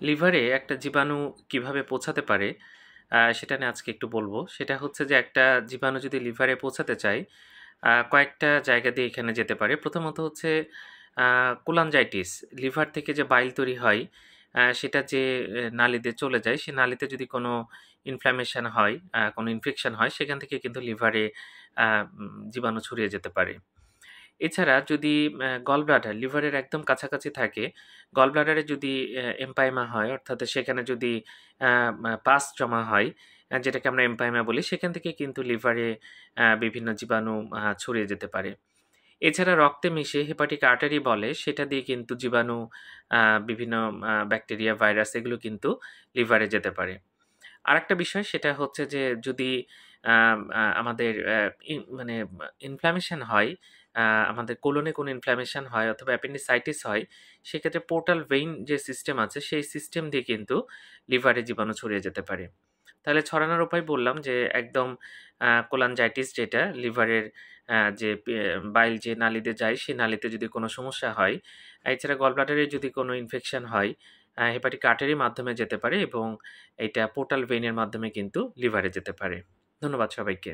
লিভারে একটা জীবাণু কিভাবে পৌঁছাতে পারে সেটা নিয়ে আজকে একটু বলবো। সেটা হচ্ছে যে একটা জীবাণু যদি লিভারে পৌঁছাতে চায়, কয়েকটা জায়গা দিয়ে এখানে যেতে পারে। প্রথমত হচ্ছে কোলানজাইটিস, লিভার থেকে যে বাইল তৈরি হয়, সেটা যে নালীতে চলে যায়, সেই নালীতে যদি কোনো ইনফ্ল্যামেশন হয়, কোনো ইনফেকশন হয়, সেখান থেকে কিন্তু লিভারে জীবাণু ছড়িয়ে যেতে পারে। এছাড়া যদি গলব্লাডার লিভারের একদম কাছাকাছি থাকে, গলব্লাডারে যদি এমপাইমা হয়, অর্থাৎ সেখানে যদি পাস জমা হয়, যেটাকে আমরা এমপাইমা বলি, সেখান থেকে কিন্তু লিভারে বিভিন্ন জীবাণু ছড়িয়ে যেতে পারে। এছাড়া রক্তে মিশে হেপাটিক আর্টারি বলে, সেটা দিয়ে কিন্তু জীবাণু, বিভিন্ন ব্যাকটেরিয়া, ভাইরাস এগুলো কিন্তু লিভারে যেতে পারে। আরেকটা বিষয় সেটা হচ্ছে যে যদি আমাদের মানে ইনফ্ল্যামেশন হয়, আমাদের কোলনে কোনো ইনফ্ল্যামেশন হয় অথবা অ্যাপেন্ডিসাইটিস হয়, সেক্ষেত্রে পোর্টাল ভেইন যে সিস্টেম আছে, সেই সিস্টেম দিয়ে কিন্তু লিভারে জীবাণু ছড়িয়ে যেতে পারে। তাহলে ছড়ানোর উপায় বললাম যে একদম কোলানজাইটিস, যেটা লিভারের যে বাইল যে নালীতে যায়, সেই নালীতে যদি কোনো সমস্যা হয়, এছাড়া গলব্লাডারে যদি কোনো ইনফেকশন হয়, হেপাটিক আর্টারির মাধ্যমে যেতে পারে এবং এটা পোর্টাল ভেইনের মাধ্যমে কিন্তু লিভারে যেতে পারে। ধন্যবাদ সবাইকে।